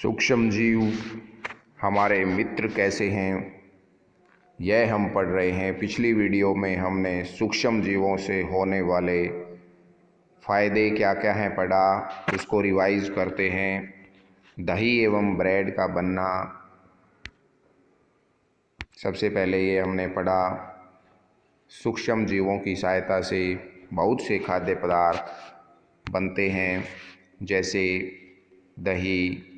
सूक्ष्म जीव हमारे मित्र कैसे हैं, यह हम पढ़ रहे हैं। पिछली वीडियो में हमने सूक्ष्म जीवों से होने वाले फ़ायदे क्या क्या हैं पढ़ा, उसको रिवाइज करते हैं। दही एवं ब्रेड का बनना, सबसे पहले ये हमने पढ़ा। सूक्ष्म जीवों की सहायता से बहुत से खाद्य पदार्थ बनते हैं, जैसे दही,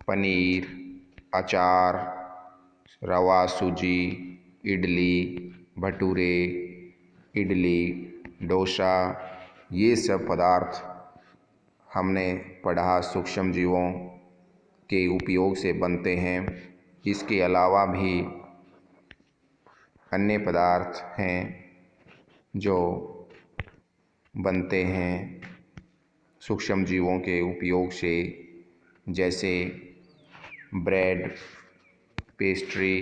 पनीर, अचार, रवा सूजी, इडली, भटूरे, इडली, डोसा, ये सब पदार्थ हमने पढ़ा सूक्ष्म जीवों के उपयोग से बनते हैं। इसके अलावा भी अन्य पदार्थ हैं जो बनते हैं सूक्ष्म जीवों के उपयोग से, जैसे ब्रेड, पेस्ट्री,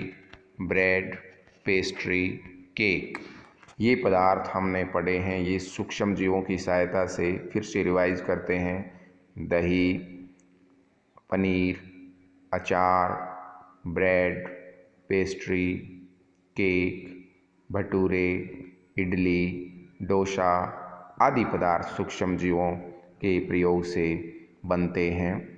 केक। ये पदार्थ हमने पढ़े हैं। ये सूक्ष्म जीवों की सहायता से फिर से रिवाइज करते हैं। दही, पनीर, अचार, bread, pastry, cake, bhature, idli, dosa आदि पदार्थ सूक्ष्म जीवों के प्रयोग से बनते हैं।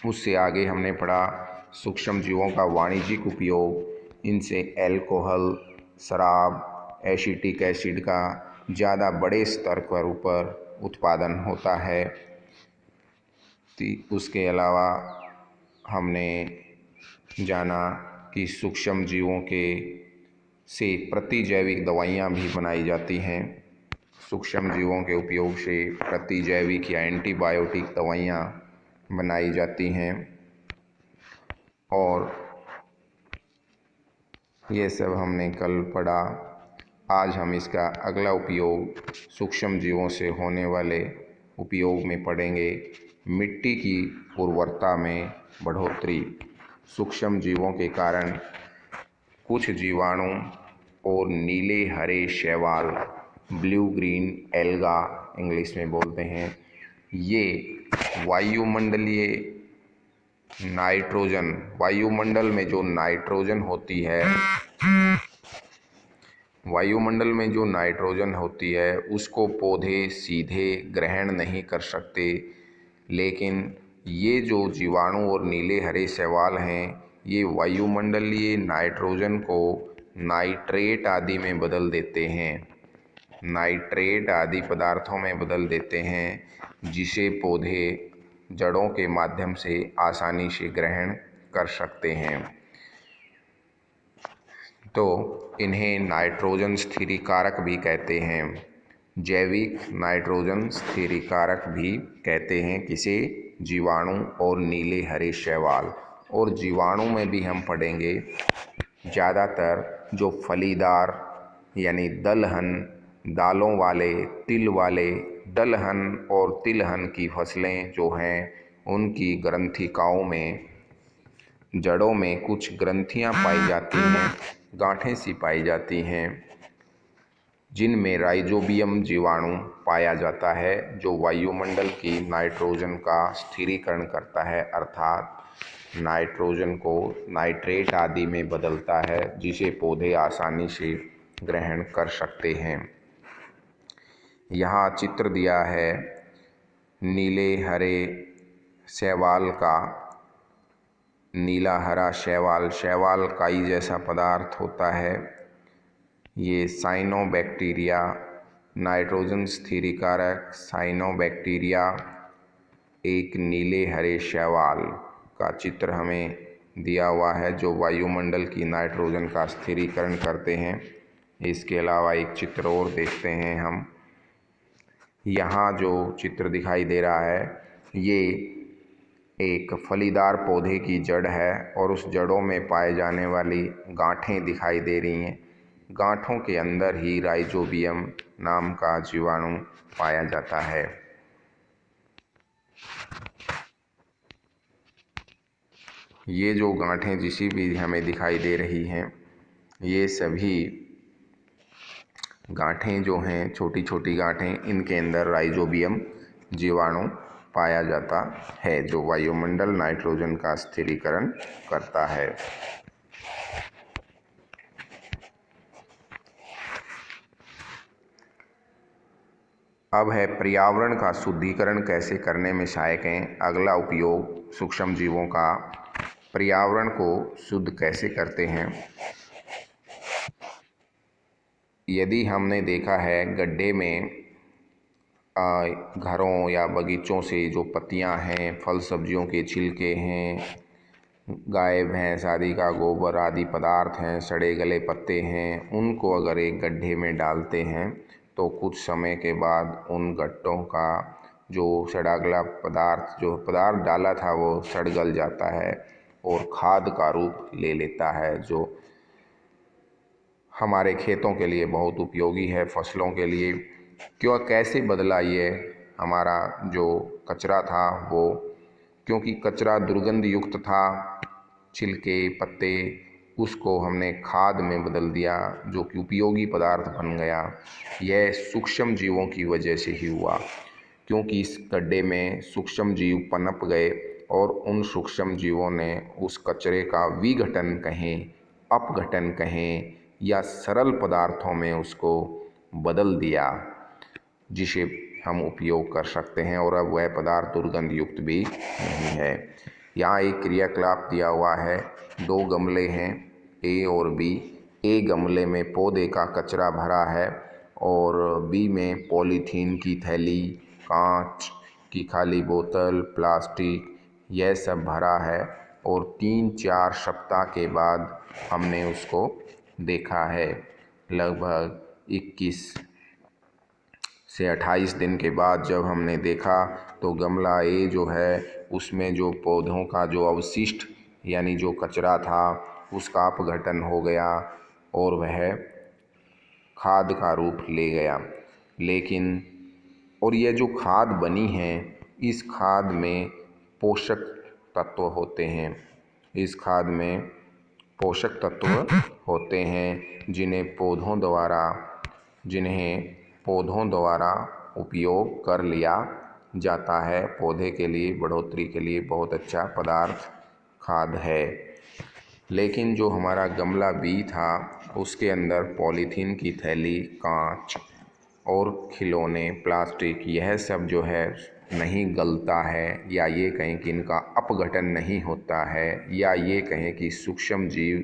उससे आगे हमने पढ़ा सूक्ष्म जीवों का वाणिज्यिक उपयोग। इनसे अल्कोहल, शराब, एसिटिक एसिड का ज़्यादा बड़े स्तर पर ऊपर उत्पादन होता है। उसके अलावा हमने जाना कि सूक्ष्म जीवों के से प्रतिजैविक दवाइयाँ भी बनाई जाती हैं। सूक्ष्म जीवों के उपयोग से प्रतिजैविक या एंटीबायोटिक दवाइयाँ बनाई जाती हैं, और ये सब हमने कल पढ़ा। आज हम इसका अगला उपयोग सूक्ष्म जीवों से होने वाले उपयोग में पढ़ेंगे। मिट्टी की उर्वरता में बढ़ोतरी। सूक्ष्म जीवों के कारण कुछ जीवाणु और नीले हरे शैवाल, ब्लू ग्रीन एल्गा इंग्लिश में बोलते हैं, ये वायुमंडलीय नाइट्रोजन, वायुमंडल में जो नाइट्रोजन होती है उसको पौधे सीधे ग्रहण नहीं कर सकते, लेकिन ये जो जीवाणु और नीले हरे शैवाल हैं, ये वायुमंडलीय नाइट्रोजन को नाइट्रेट आदि में बदल देते हैं, नाइट्रेट आदि पदार्थों में बदल देते हैं, जिसे पौधे जड़ों के माध्यम से आसानी से ग्रहण कर सकते हैं। तो इन्हें नाइट्रोजन स्थिरीकारक भी कहते हैं। जैविक नाइट्रोजन स्थिरीकारक भी कहते हैं किसे? जीवाणु और नीले हरे शैवाल। और जीवाणु में भी हम पढ़ेंगे। ज़्यादातर जो फलीदार यानी दलहन, दालों वाले, तिल वाले, दलहन और तिलहन की फसलें जो हैं, उनकी ग्रंथिकाओं में, जड़ों में कुछ ग्रंथियां पाई जाती हैं, गांठें सी पाई जाती हैं, जिनमें राइजोबियम जीवाणु पाया जाता है, जो वायुमंडल की नाइट्रोजन का स्थिरीकरण करता है, अर्थात नाइट्रोजन को नाइट्रेट आदि में बदलता है, जिसे पौधे आसानी से ग्रहण कर सकते हैं। यहाँ चित्र दिया है नीले हरे शैवाल का। नीला हरा शैवाल काई जैसा पदार्थ होता है। ये साइनोबैक्टीरिया, नाइट्रोजन स्थिरीकारक साइनोबैक्टीरिया एक नीले हरे शैवाल का चित्र हमें दिया हुआ है, जो वायुमंडल की नाइट्रोजन का स्थिरीकरण करते हैं। इसके अलावा एक चित्र और देखते हैं हम। यहाँ जो चित्र दिखाई दे रहा है, ये एक फलीदार पौधे की जड़ है, और उस जड़ों में पाए जाने वाली गांठें दिखाई दे रही हैं। गांठों के अंदर ही राइजोबियम नाम का जीवाणु पाया जाता है। ये जो गांठें जिसी भी हमें दिखाई दे रही हैं, ये सभी गांठें जो हैं, छोटी छोटी गांठें, इनके अंदर राइजोबियम जीवाणु पाया जाता है, जो वायुमंडल नाइट्रोजन का स्थिरीकरण करता है। अब है पर्यावरण का शुद्धिकरण कैसे करने में सहायक हैं। अगला उपयोग सूक्ष्म जीवों का पर्यावरण को शुद्ध कैसे करते हैं। यदि हमने देखा है गड्ढे में घरों या बगीचों से जो पत्तियां हैं, फल सब्जियों के छिलके हैं, गाय भैंस आदि का गोबर आदि पदार्थ हैं, सड़े गले पत्ते हैं, उनको अगर एक गड्ढे में डालते हैं तो कुछ समय के बाद उन गट्टों का जो सड़ा गला पदार्थ डाला था वो सड़ गल जाता है और खाद का रूप ले लेता है, जो हमारे खेतों के लिए बहुत उपयोगी है, फसलों के लिए। कैसे बदला ये हमारा जो कचरा था वो, क्योंकि कचरा दुर्गंध युक्त था, छिलके पत्ते, उसको हमने खाद में बदल दिया जो कि उपयोगी पदार्थ बन गया। यह सूक्ष्म जीवों की वजह से ही हुआ, क्योंकि इस गड्ढे में सूक्ष्म जीव पनप गए और उन सूक्ष्म जीवों ने उस कचरे का विघटन कहें, अपघटन कहें या सरल पदार्थों में उसको बदल दिया, जिसे हम उपयोग कर सकते हैं और अब वह पदार्थ दुर्गंध युक्त भी नहीं है। यहाँ एक क्रियाकलाप दिया हुआ है, 2 गमले हैं ए और बी। ए गमले में पौधे का कचरा भरा है और बी में पॉलीथीन की थैली, कांच की खाली बोतल, प्लास्टिक, यह सब भरा है। और 3-4 सप्ताह के बाद हमने उसको देखा है, लगभग 21 से 28 दिन के बाद जब हमने देखा तो गमला ए जो है उसमें जो पौधों का जो अवशिष्ट यानी जो कचरा था उसका अपघटन हो गया और वह खाद का रूप ले गया। लेकिन और यह जो खाद बनी है, इस खाद में पोषक तत्व होते हैं, इस खाद में पोषक तत्व होते हैं जिन्हें पौधों द्वारा उपयोग कर लिया जाता है। पौधे के लिए बढ़ोतरी के लिए बहुत अच्छा पदार्थ खाद है। लेकिन जो हमारा गमला बी था उसके अंदर पॉलीथीन की थैली, कांच और खिलौने, प्लास्टिक, यह सब जो है नहीं गलता है, या ये कहें कि इनका अपघटन नहीं होता है, या ये कहें कि सूक्ष्म जीव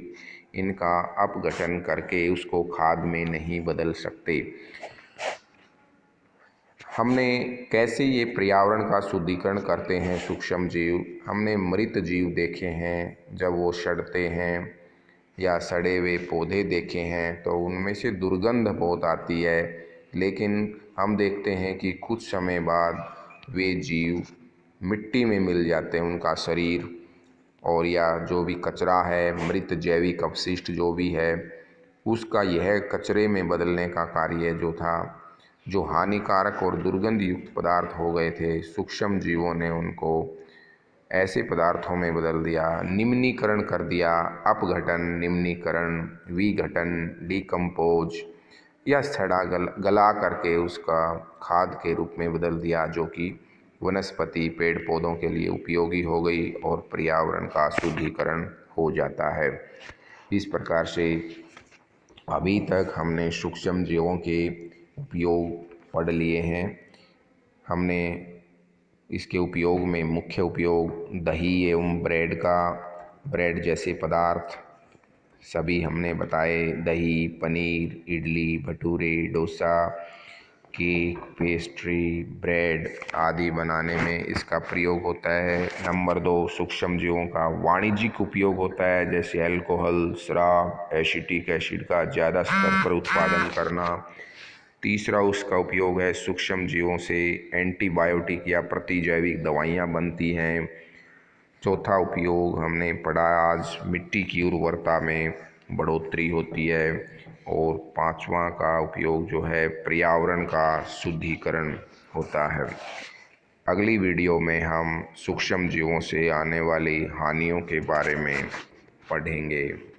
इनका अपघटन करके उसको खाद में नहीं बदल सकते। हमने कैसे ये पर्यावरण का शुद्धिकरण करते हैं सूक्ष्म जीव, हमने मृत जीव देखे हैं जब वो सड़ते हैं, या सड़े हुए पौधे देखे हैं तो उनमें से दुर्गंध बहुत आती है। लेकिन हम देखते हैं कि कुछ समय बाद वे जीव मिट्टी में मिल जाते हैं, उनका शरीर और या जो भी कचरा है, मृत जैविक अपशिष्ट जो भी है, उसका यह कचरे में बदलने का कार्य जो था, जो हानिकारक और दुर्गंध युक्त पदार्थ हो गए थे, सूक्ष्म जीवों ने उनको ऐसे पदार्थों में बदल दिया, निम्नीकरण कर दिया। अपघटन, निम्नीकरण, विघटन, डिकम्पोज, या सड़ा गला करके उसका खाद के रूप में बदल दिया, जो कि वनस्पति पेड़ पौधों के लिए उपयोगी हो गई और पर्यावरण का शुद्धिकरण हो जाता है। इस प्रकार से अभी तक हमने सूक्ष्म जीवों के उपयोग पढ़ लिए हैं। हमने इसके उपयोग में मुख्य उपयोग दही एवं ब्रेड जैसे पदार्थ सभी हमने बताए। दही, paneer, idli, bhature, dosa, cake, pastry, bread आदि बनाने में इसका प्रयोग होता है। नंबर 2, सूक्ष्म जीवों का वाणिज्यिक उपयोग होता है, जैसे अल्कोहल, शराब, एसिटिक एसिड का ज़्यादा स्तर पर उत्पादन करना। तीसरा उसका उपयोग है, सूक्ष्म जीवों से एंटीबायोटिक या प्रतिजैविक दवाइयाँ बनती हैं। चौथा उपयोग हमने पढ़ा आज, मिट्टी की उर्वरता में बढ़ोतरी होती है। और पांचवा का उपयोग जो है पर्यावरण का शुद्धिकरण होता है। अगली वीडियो में हम सूक्ष्म जीवों से आने वाली हानियों के बारे में पढ़ेंगे।